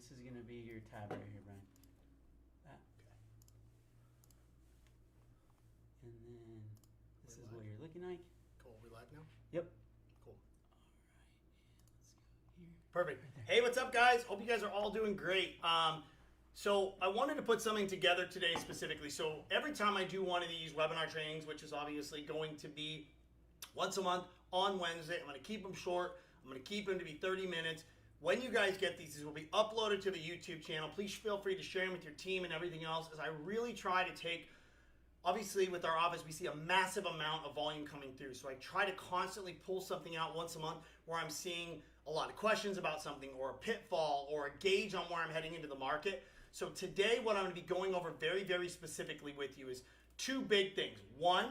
this is going to be your tab right here, Brian. That. Okay. And then this We're is live. what you're looking like. Cool. We live now? Yep. Cool. Let's go here. Perfect. Right there. Hey, what's up, guys? Hope you guys are all doing great. So I wanted to put something together today specifically. So every time I do one of these webinar trainings, which is obviously going to be once a month on Wednesday, I'm going to keep them short. I'm going to keep them to be 30 minutes. When you guys get these will be uploaded to the YouTube channel. Please feel free to share them with your team and everything else, as I really try to take, obviously with our office, we see a massive amount of volume coming through. So I try to constantly pull something out once a month where I'm seeing a lot of questions about something, or a pitfall, or a gauge on where I'm heading into the market. So today what I'm going to be going over very, very specifically with you is two big things. One,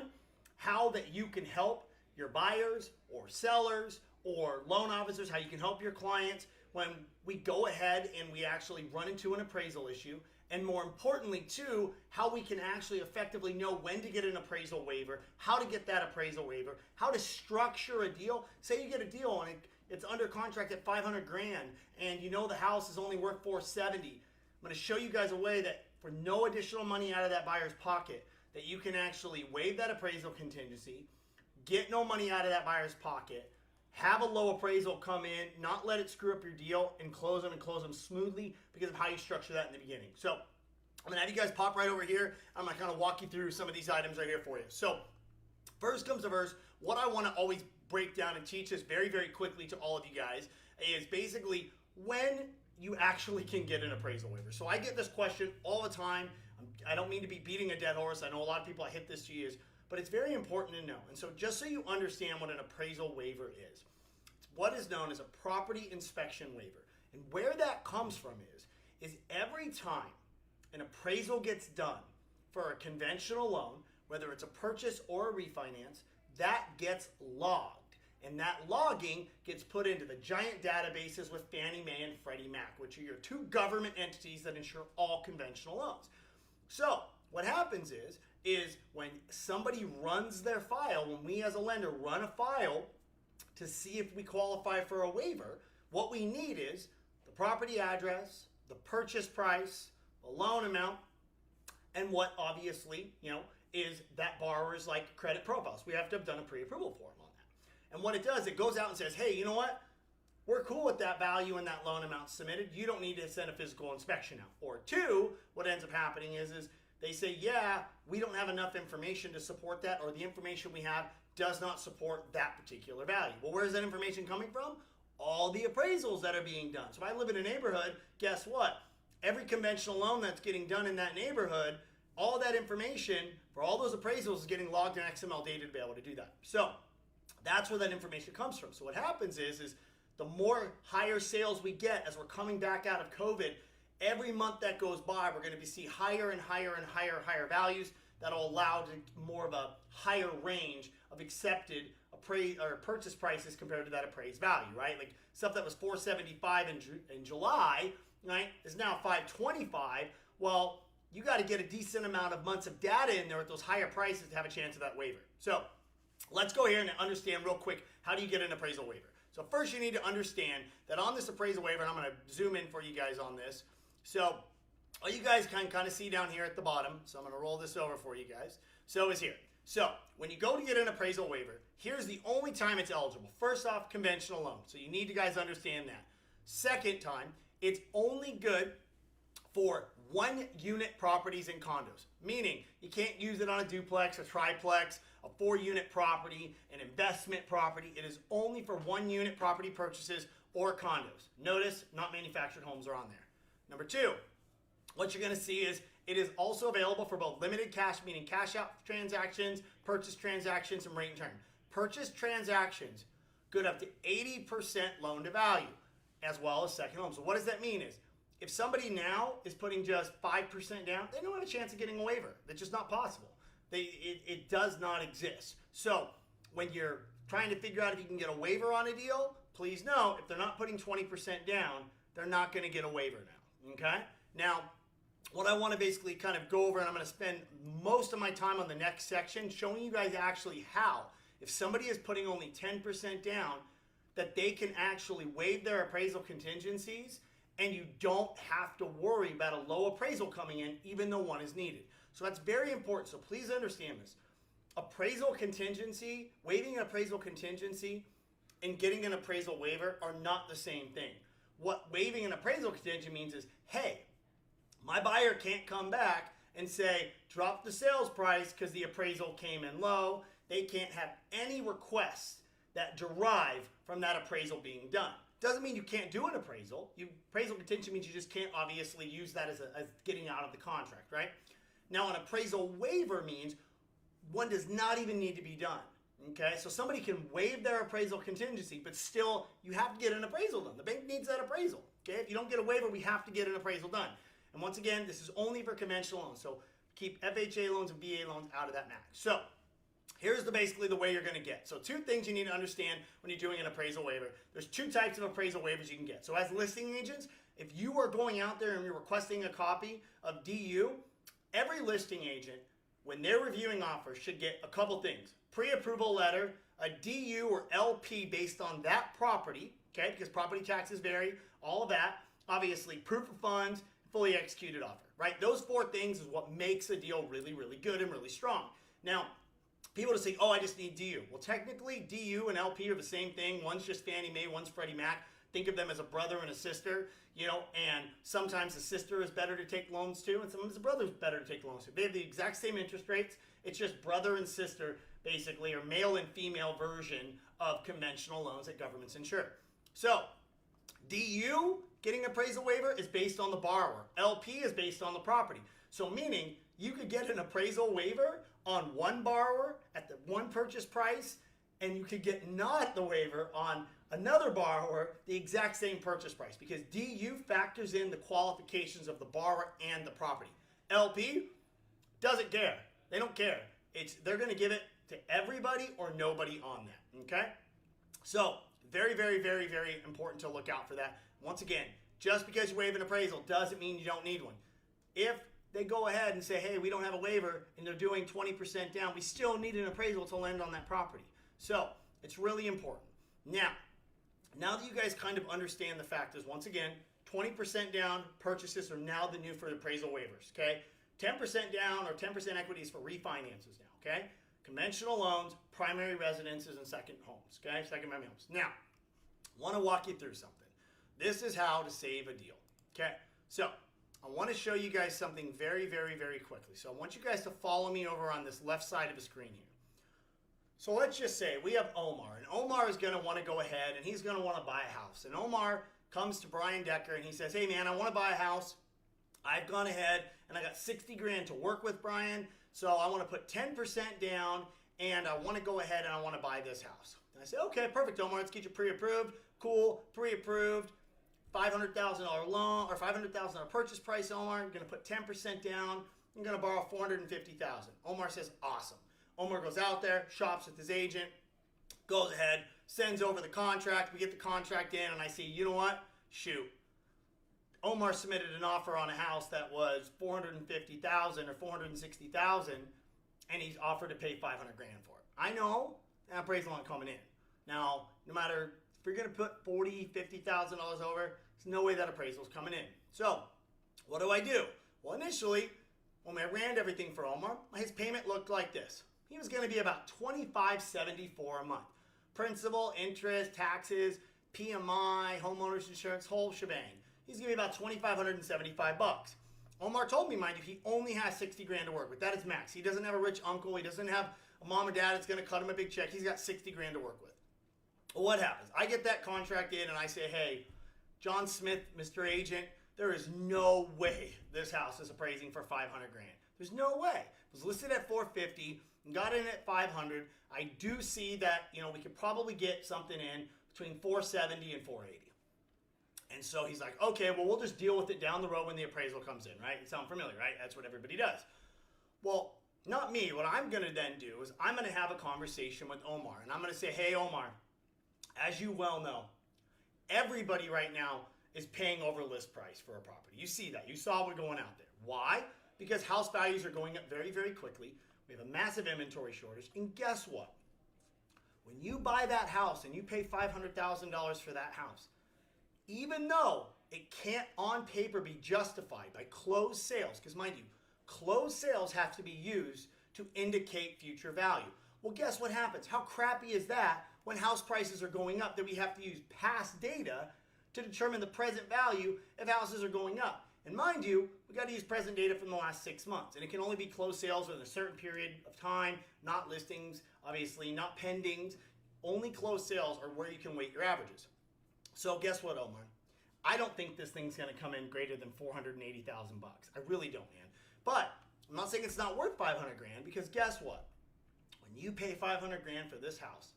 how that you can help your buyers or sellers or loan officers, how you can help your clients when we go ahead and we actually run into an appraisal issue. And more importantly, too, how we can actually effectively know when to get an appraisal waiver, how to get that appraisal waiver, how to structure a deal. Say you get a deal and it's under contract at 500 grand and you know the house is only worth 470. I'm going to show you guys a way that for no additional money out of that buyer's pocket, that you can actually waive that appraisal contingency, get no money out of that buyer's pocket, have a low appraisal come in, not let it screw up your deal, and close them smoothly because of how you structure that in the beginning. So I'm going to have you guys pop right over here. I'm going to kind of walk you through some of these items right here for you. So first comes to first, what I want to always break down and teach this very, very quickly to all of you guys is basically when you actually can get an appraisal waiver. So I get this question all the time. I don't mean to be beating a dead horse. I know a lot of people, I hit this to you, but it's very important to know. And so just so you understand what an appraisal waiver is, it's what is known as a property inspection waiver. And where that comes from is every time an appraisal gets done for a conventional loan, whether it's a purchase or a refinance, that gets logged. And that logging gets put into the giant databases with Fannie Mae and Freddie Mac, which are your two government entities that insure all conventional loans. So what happens is when somebody runs their file, when we as a lender run a file to see if we qualify for a waiver, what we need is the property address, the purchase price, the loan amount, and what obviously, is that borrower's credit profiles. We have to have done a pre-approval form on that. And what it does, it goes out and says, hey, you know what? We're cool with that value and that loan amount submitted. You don't need to send a physical inspection out. Or two, what ends up happening is they say, yeah, we don't have enough information to support that, or the information we have does not support that particular value. Well, where's that information coming from? All the appraisals that are being done. So if I live in a neighborhood, guess what? Every conventional loan that's getting done in that neighborhood, all that information for all those appraisals is getting logged in XML data to be able to do that. So that's where that information comes from. So what happens is the more higher sales we get as we're coming back out of COVID, every month that goes by, we're going to see higher and higher and higher values that'll allow to more of a higher range of accepted purchase prices compared to that appraised value, right? Like stuff that was $475 in July, right, is now $525. Well, you got to get a decent amount of months of data in there with those higher prices to have a chance of that waiver. So let's go here and understand real quick, how do you get an appraisal waiver? So first you need to understand that on this appraisal waiver, and I'm going to zoom in for you guys on this. So all you guys can kind of see down here at the bottom, so I'm going to roll this over for you guys. So is here. So when you go to get an appraisal waiver, here's the only time it's eligible. First off, conventional loan. So you need to guys understand that. Second time, it's only good for one unit properties and condos, meaning you can't use it on a duplex, a triplex, a 4-unit property, an investment property. It is only for 1 unit property purchases or condos. Notice, not manufactured homes are on there. Number 2, what you're going to see is it is also available for both limited cash, meaning cash out transactions, purchase transactions, and rate and term. Purchase transactions, good up to 80% loan to value, as well as second home. So what does that mean is, if somebody now is putting just 5% down, they don't have a chance of getting a waiver. That's just not possible. It does not exist. So when you're trying to figure out if you can get a waiver on a deal, please know if they're not putting 20% down, they're not going to get a waiver now. Okay? Now, what I want to basically kind of go over, and I'm going to spend most of my time on the next section showing you guys actually how, if somebody is putting only 10% down, that they can actually waive their appraisal contingencies and you don't have to worry about a low appraisal coming in even though one is needed. So that's very important. So please understand this. Appraisal contingency, waiving an appraisal contingency, and getting an appraisal waiver are not the same thing. What waiving an appraisal contingency means is, hey, my buyer can't come back and say, drop the sales price because the appraisal came in low. They can't have any requests that derive from that appraisal being done. Doesn't mean you can't do an appraisal. Appraisal contingency means you just can't obviously use that as getting out of the contract, right? Now, an appraisal waiver means one does not even need to be done. Okay, so somebody can waive their appraisal contingency, but still you have to get an appraisal done. The bank needs that appraisal. Okay, if you don't get a waiver, we have to get an appraisal done. And once again, this is only for conventional loans. So keep FHA loans and VA loans out of that max. So here's basically the way you're going to get. So two things you need to understand when you're doing an appraisal waiver. There's two types of appraisal waivers you can get. So as listing agents, if you are going out there and you're requesting a copy of DU, every listing agent, when they're reviewing offers, should get a couple things. Pre-approval letter, a DU or LP based on that property, okay, because property taxes vary, all of that. Obviously, proof of funds, fully executed offer, right? Those four things is what makes a deal really, really good and really strong. Now, people just say, oh, I just need DU. Well, technically, DU and LP are the same thing. One's just Fannie Mae, one's Freddie Mac. Think of them as a brother and a sister, you know, and sometimes the sister is better to take loans to, and sometimes the brother is better to take loans to. They have the exact same interest rates. It's just brother and sister, basically, or male and female version of conventional loans that governments insure. So, DU, getting appraisal waiver, is based on the borrower. LP is based on the property. So meaning, you could get an appraisal waiver on one borrower at the one purchase price, and you could get not the waiver on another borrower the exact same purchase price, because DU factors in the qualifications of the borrower and the property. LP doesn't care. They don't care. They're going to give it to everybody or nobody on that, okay? So, very, very, very, very important to look out for that. Once again, just because you waive an appraisal doesn't mean you don't need one. If they go ahead and say, hey, we don't have a waiver, and they're doing 20% down, we still need an appraisal to lend on that property. So, it's really important. Now that you guys kind of understand the factors, once again, 20% down purchases are now the new for appraisal waivers, okay? 10% down or 10% equities for refinances now, okay? Conventional loans, primary residences, and second homes, okay? Second-family homes. Now, I want to walk you through something. This is how to save a deal, okay? So, I want to show you guys something very, very, very quickly. So, I want you guys to follow me over on this left side of the screen here. So let's just say we have Omar, and Omar is going to want to go ahead and he's going to want to buy a house. And Omar comes to Brian Decker and he says, hey man, I want to buy a house. I've gone ahead and I got 60 grand to work with, Brian. So I want to put 10% down and I want to go ahead and I want to buy this house. And I say, okay, perfect, Omar, let's get you pre-approved. Cool, pre-approved, $500,000 loan or $500,000 purchase price, Omar. You're going to put 10% down. You're going to borrow $450,000. Omar says, awesome. Omar goes out there, shops with his agent, goes ahead, sends over the contract. We get the contract in, and I see, you know what? Shoot. Omar submitted an offer on a house that was $450,000 or $460,000, and he's offered to pay $500,000 for it. I know that appraisal not coming in. Now, no matter if you're going to put $40,000, $50,000 over, there's no way that appraisal's coming in. So, what do? Well, initially, when I ran everything for Omar, his payment looked like this. He was going to be about $2,574 a month. Principal, interest, taxes, PMI, homeowners insurance, whole shebang. He's going to be about $2,575. Omar told me, mind you, he only has 60 grand to work with. That is max. He doesn't have a rich uncle. He doesn't have a mom or dad that's going to cut him a big check. He's got 60 grand to work with. Well, what happens? I get that contract in and I say, hey, John Smith, Mr. Agent, there is no way this house is appraising for $500,000. There's no way. It was listed at $450,000. Got in at $500,000. I do see that, we could probably get something in between $470,000 and $480,000. And so he's like, okay, well, we'll just deal with it down the road when the appraisal comes in, right? It sounds familiar, right? That's what everybody does. Well, not me. What I'm going to then do is I'm going to have a conversation with Omar. And I'm going to say, hey, Omar, as you well know, everybody right now is paying over list price for a property. You see that. You saw we're going out there. Why? Because house values are going up very, very quickly. We have a massive inventory shortage. And guess what? When you buy that house and you pay $500,000 for that house, even though it can't on paper be justified by closed sales, because mind you, closed sales have to be used to indicate future value. Well, guess what happens? How crappy is that when house prices are going up that we have to use past data to determine the present value if houses are going up? And mind you, we got to use present data from the last 6 months. And it can only be closed sales within a certain period of time, not listings, obviously, not pendings. Only closed sales are where you can weight your averages. So guess what, Omar? I don't think this thing's going to come in greater than $480,000. I really don't, man. But I'm not saying it's not worth $500,000, because guess what? When you pay $500,000 for this house,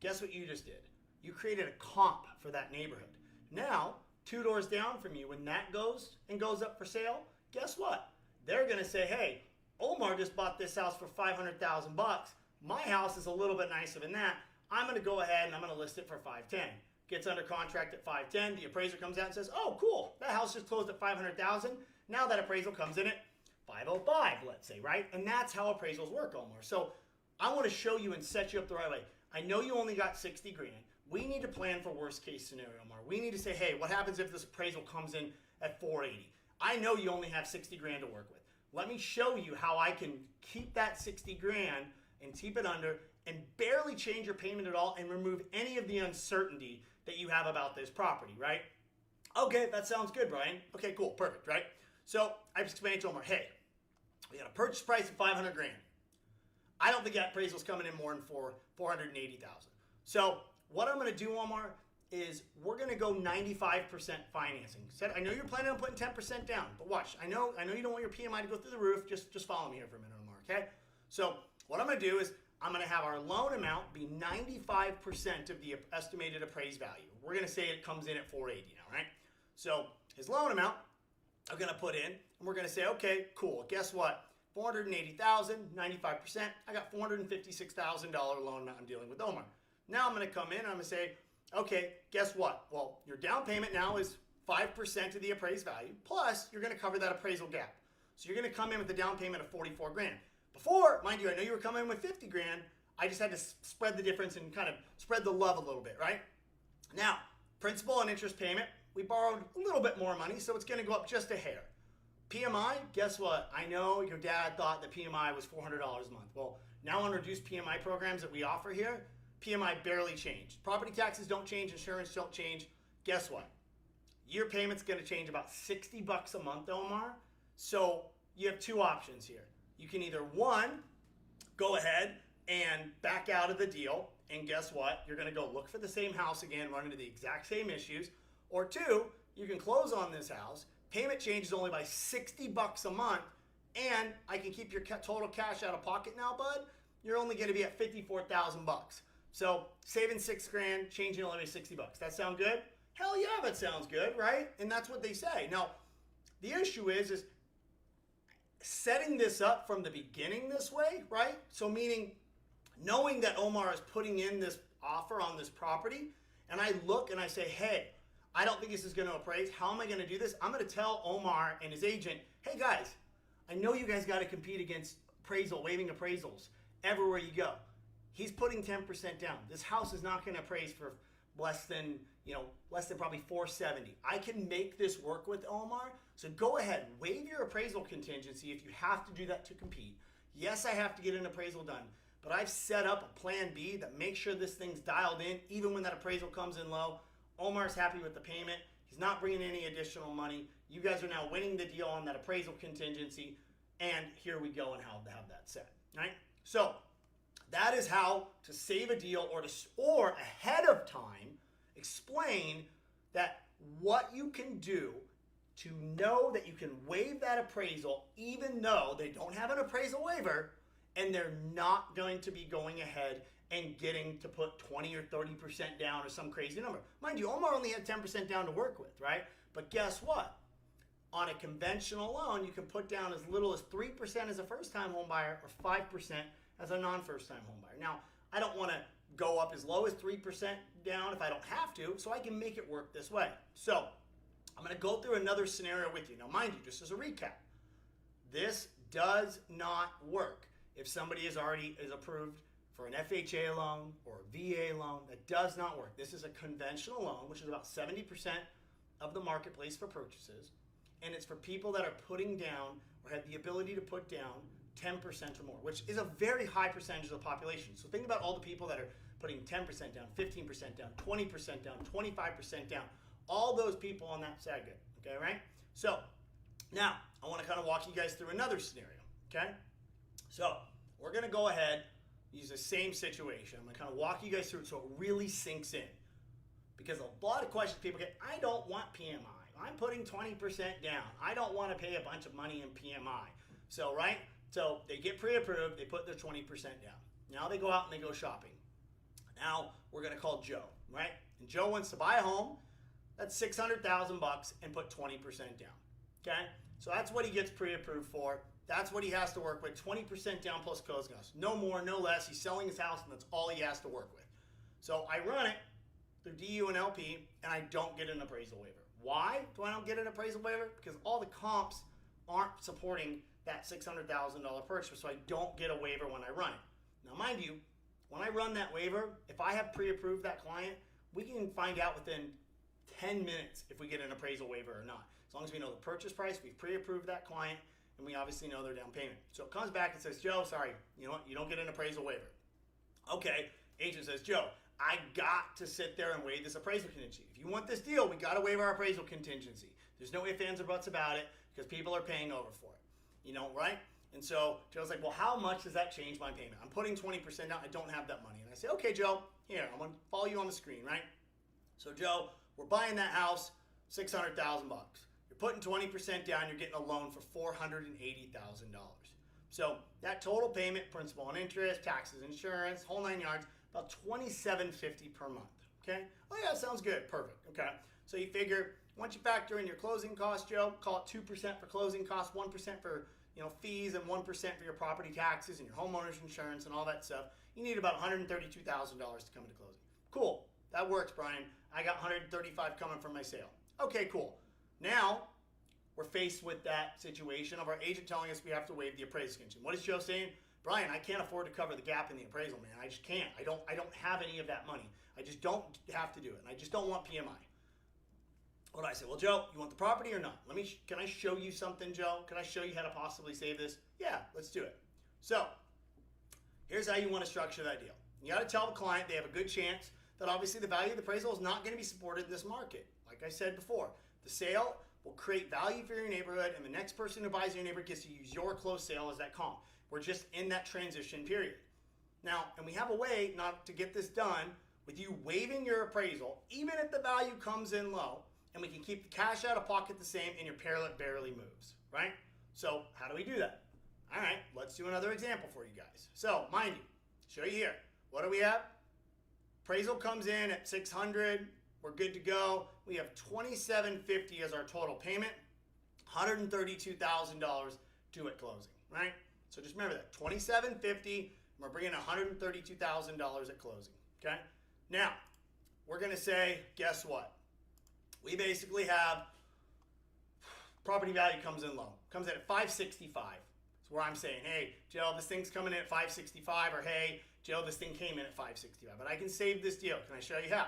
guess what you just did? You created a comp for that neighborhood. Now, 2 doors down from you, when that goes up for sale, guess what? They're going to say, hey, Omar just bought this house for $500,000. My house is a little bit nicer than that. I'm going to go ahead and I'm going to list it for $510,000. Gets under contract at $510,000. The appraiser comes out and says, oh, cool. That house just closed at $500,000. Now that appraisal comes in at $505,000, let's say, right? And that's how appraisals work, Omar. So I want to show you and set you up the right way. I know you only got $60,000. We need to plan for worst case scenario, Omar. We need to say, hey, what happens if this appraisal comes in at $480,000? I know you only have $60,000 to work with. Let me show you how I can keep that $60,000 and keep it under and barely change your payment at all and remove any of the uncertainty that you have about this property, right? Okay, that sounds good, Brian. Okay, cool, perfect, right? So I just explained to Omar, hey, we got a purchase price of $500,000. I don't think that appraisal's coming in more than $480,000. So what I'm going to do, Omar, is we're going to go 95% financing. I know you're planning on putting 10% down, but watch. I know you don't want your PMI to go through the roof. Just follow me here for a minute, Omar, okay? So what I'm going to do is I'm going to have our loan amount be 95% of the estimated appraised value. We're going to say it comes in at $480,000 now, right? So his loan amount, I'm going to put in, and we're going to say, okay, cool. Guess what? $480,000, 95%. I got $456,000 loan amount I'm dealing with Omar. Now I'm going to come in and I'm going to say, okay, guess what? Well, your down payment now is 5% of the appraised value, plus you're going to cover that appraisal gap. So you're going to come in with a down payment of $44,000. Before, mind you, I know you were coming in with $50,000. I just had to spread the difference and kind of spread the love a little bit, right? Now, principal and interest payment, we borrowed a little bit more money, so it's going to go up just a hair. PMI, guess what? I know your dad thought that PMI was $400 a month. Well, now on reduced PMI programs that we offer here, PMI barely changed. Property taxes don't change, insurance don't change. Guess what? Your payment's going to change about $60 a month, Omar. So you have two options here. You can either, one, go ahead and back out of the deal, and guess what? You're going to go look for the same house again, run into the exact same issues. Or two, you can close on this house. Payment changes only by $60 a month, and I can keep your total cash out of pocket now, bud. You're only going to be at $54,000. So saving $6,000, changing only by $60. That sound good? Hell yeah, that sounds good, right? And that's what they say. Now, the issue is setting this up from the beginning this way, right? So meaning knowing that Omar is putting in this offer on this property, and I look and I say, hey, I don't think this is going to appraise. How am I going to do this? I'm going to tell Omar and his agent, hey guys, I know you guys got to compete against waiving appraisals everywhere you go. He's putting 10% down. This house is not going to appraise for less than probably $470,000. I can make this work with Omar. So go ahead, waive your appraisal contingency if you have to do that to compete. Yes, I have to get an appraisal done, but I've set up a plan B that makes sure this thing's dialed in even when that appraisal comes in low. Omar's happy with the payment. He's not bringing any additional money. You guys are now winning the deal on that appraisal contingency, and here we go and how to have that set, right? So that is how to save a deal or ahead of time explain that what you can do to know that you can waive that appraisal even though they don't have an appraisal waiver and they're not going to be going ahead and getting to put 20 or 30% down or some crazy number. Mind you, Omar only had 10% down to work with, right? But guess what? On a conventional loan, you can put down as little as 3% as a first-time home buyer or 5% as a non-first-time home buyer. Now, I don't want to go up as low as 3% down if I don't have to, so I can make it work this way. So I'm going to go through another scenario with you. Now, mind you, just as a recap, this does not work if somebody is approved for an FHA loan or a VA loan. That does not work. This is a conventional loan, which is about 70% of the marketplace for purchases, and it's for people that are putting down or have the ability to put down 10% or more, which is a very high percentage of the population. So think about all the people that are putting 10% down, 15% down, 20% down, 25% down, all those people on that segment, okay, right? So now I want to kind of walk you guys through another scenario, okay? So we're going to go ahead, use the same situation. I'm going to kind of walk you guys through it so it really sinks in. Because a lot of questions people get, I don't want PMI. I'm putting 20% down. I don't want to pay a bunch of money in PMI. So, right? So they get pre-approved, they put their 20% down. Now they go out and they go shopping. Now we're going to call Joe, right? And Joe wants to buy a home that's $600,000 and put 20% down. Okay? So that's what he gets pre-approved for. That's what he has to work with, 20% down plus closing costs. No more, no less. He's selling his house and that's all he has to work with. So I run it through DU and LP and I don't get an appraisal waiver. Why do I don't get an appraisal waiver? Because all the comps aren't supporting that $600,000 purchase, so I don't get a waiver when I run it. Now mind you, when I run that waiver, if I have pre-approved that client, we can find out within 10 minutes if we get an appraisal waiver or not. As long as we know the purchase price, we've pre-approved that client, and we obviously know their down payment. So it comes back and says, Joe, sorry, you know what? You don't get an appraisal waiver. Okay, agent says, Joe, I got to sit there and waive this appraisal contingency. If you want this deal, we got to waive our appraisal contingency. There's no ifs, ands, or buts about it because people are paying over for it. You know, right? And so Joe's like, well, how much does that change my payment? I'm putting 20% down. I don't have that money. And I say, okay, Joe, here, I'm going to follow you on the screen, right? So, Joe, we're buying that house, $600,000. You're putting 20% down. You're getting a loan for $480,000. So that total payment, principal and interest, taxes, insurance, whole 9 yards, about $2,750 per month, okay? Oh yeah, sounds good, perfect, okay? So you figure, once you factor in your closing costs, Joe, call it 2% for closing costs, 1% for, you know, fees, and 1% for your property taxes and your homeowner's insurance and all that stuff, you need about $132,000 to come into closing. Cool, that works, Brian. I got $135 coming from my sale. Okay, cool. Now, we're faced with that situation of our agent telling us we have to waive the appraisal contingency. What is Joe saying? Brian, I can't afford to cover the gap in the appraisal, man. I just can't. I don't have any of that money. I just don't have to do it. And I just don't want PMI. What do I say? Well, Joe, you want the property or not? Can I show you something, Joe? Can I show you how to possibly save this? Yeah, let's do it. So, here's how you want to structure that deal. You got to tell the client they have a good chance that obviously the value of the appraisal is not going to be supported in this market. Like I said before, the sale will create value for your neighborhood, and the next person who buys your neighborhood gets to use your closed sale as that comp. We're just in that transition period. Now, and we have a way not to get this done with you waiving your appraisal, even if the value comes in low, and we can keep the cash out of pocket the same and your parallel barely moves, right? So how do we do that? All right, let's do another example for you guys. So, mind you, show you here. What do we have? Appraisal comes in at $600. We're good to go. We have $2,750 as our total payment, $132,000 due at closing, right? So just remember that, $2,750, and we're bringing $132,000 at closing, okay? Now, we're going to say, guess what? We basically have property value comes in low, comes in at $565. It's where I'm saying, hey, Joe, this thing's coming in at $565, or hey, Joe, this thing came in at $565, but I can save this deal. Can I show you how?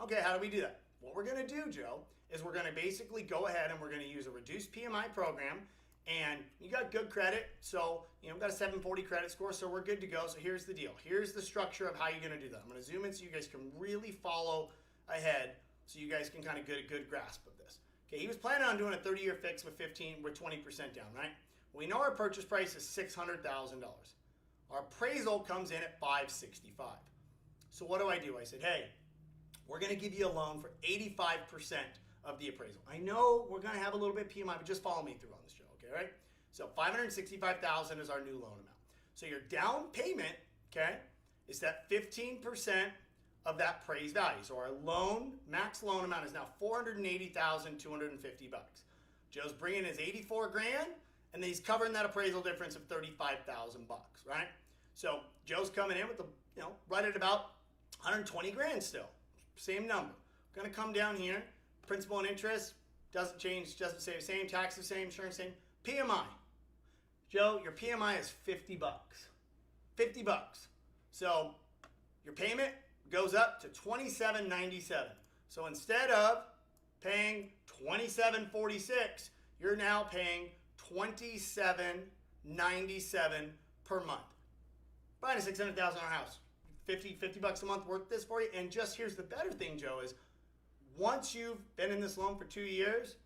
Okay, how do we do that? What we're going to do, Joe, is we're going to basically go ahead and we're going to use a reduced PMI program. And you got good credit, so you know, we've got a 740 credit score, so we're good to go. So here's the deal. Here's the structure of how you're going to do that. I'm going to zoom in so you guys can really follow ahead, so you guys can kind of get a good grasp of this. Okay, he was planning on doing a 30-year fix with 20% down, right? Well, we know our purchase price is $600,000. Our appraisal comes in at $565. So what do? I said, hey, we're going to give you a loan for 85% of the appraisal. I know we're going to have a little bit PMI, but just follow me through on this, Joe. Okay, right? So $565,000 is our new loan amount. So your down payment, okay, is that 15% of that appraised value. So our max loan amount is now $480,250. Joe's bringing his 84 grand, and then he's covering that appraisal difference of $35,000, right? So Joe's coming in with right at about 120 grand still. Same number. Going to come down here. Principal and interest doesn't change, doesn't stay the same. Taxes same, insurance same. PMI. Joe, your PMI is $50. $50. So your payment goes up to $27.97. So instead of paying $27.46, you're now paying $27.97 per month. Buying a $600,000 house, 50 bucks a month worth this for you. And just here's the better thing, Joe, is once you've been in this loan for 2 years,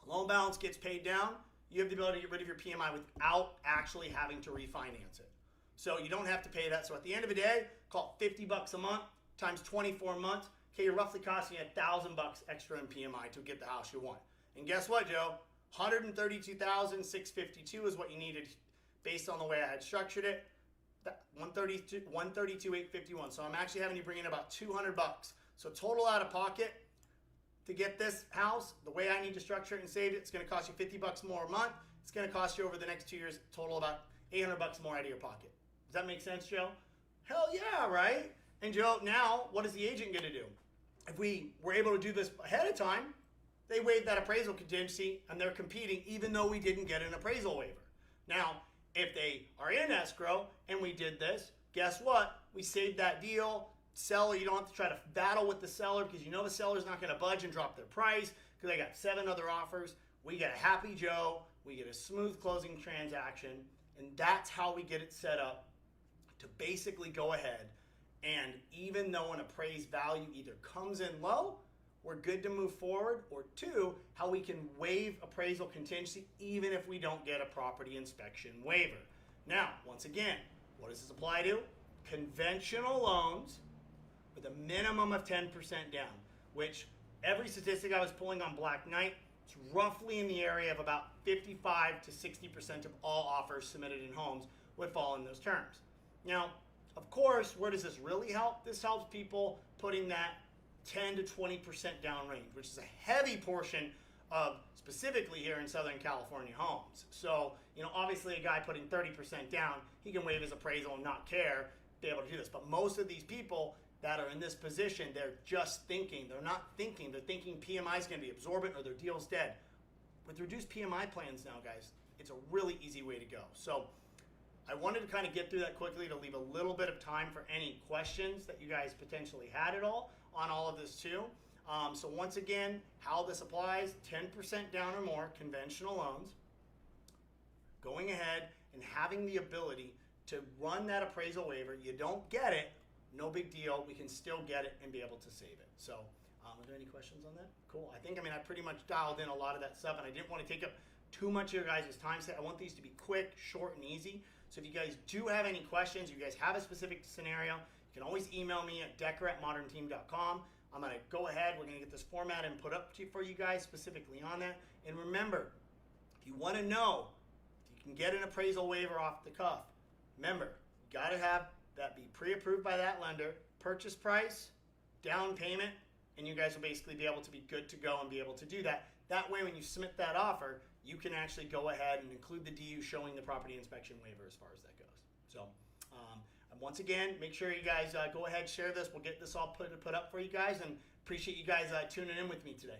loan balance gets paid down, you have the ability to get rid of your PMI without actually having to refinance it. So you don't have to pay that. So at the end of the day, call it 50 bucks a month times 24 months. Okay, you're roughly costing you $1,000 extra in PMI to get the house you want. And guess what, Joe? $132,652 is what you needed based on the way I had structured it. $132,851. So I'm actually having you bring in about $200. So total out of pocket to get this house, the way I need to structure it and save it, it's going to cost you 50 bucks more a month. It's going to cost you over the next 2 years, total about 800 bucks more out of your pocket. Does that make sense, Joe? Hell yeah, right? And Joe, now what is the agent going to do? If we were able to do this ahead of time, they waived that appraisal contingency and they're competing even though we didn't get an appraisal waiver. Now, if they are in escrow and we did this, guess what? We saved that deal. Seller, you don't have to try to battle with the seller because you know the seller's not going to budge and drop their price because they got 7 other offers. We get a happy Joe. We get a smooth closing transaction. And that's how we get it set up to basically go ahead. And even though an appraised value either comes in low, we're good to move forward, or 2, how we can waive appraisal contingency even if we don't get a property inspection waiver. Now, once again, what does this apply to? Conventional loans with a minimum of 10% down, which every statistic I was pulling on Black Knight, it's roughly in the area of about 55 to 60% of all offers submitted in homes would fall in those terms. Now, of course, where does this really help? This helps people putting that 10 to 20% down range, which is a heavy portion of specifically here in Southern California homes. So, obviously a guy putting 30% down, he can waive his appraisal and not care, be able to do this. But most of these people that are in this position, they're just thinking. They're not thinking. They're thinking PMI is going to be absorbent or their deal's dead. With reduced PMI plans now, guys, it's a really easy way to go. So I wanted to kind of get through that quickly to leave a little bit of time for any questions that you guys potentially had at all on all of this too. So once again, how this applies, 10% down or more, conventional loans, going ahead and having the ability to run that appraisal waiver. You don't get it, no big deal. We can still get it and be able to save it. So are there any questions on that? Cool. I pretty much dialed in a lot of that stuff, and I didn't want to take up too much of your guys' time. I want these to be quick, short, and easy. So if you guys do have any questions, you guys have a specific scenario, you can always email me at decker@modernteam.com. I'm going to go ahead. We're going to get this format and put up for you guys specifically on that. And remember, if you want to know if you can get an appraisal waiver off the cuff, remember, you got to have that be pre-approved by that lender, purchase price, down payment, and you guys will basically be able to be good to go and be able to do that. That way, when you submit that offer, you can actually go ahead and include the DU showing the property inspection waiver as far as that goes. So, once again, make sure you guys go ahead, share this. We'll get this all put up for you guys, and appreciate you guys tuning in with me today.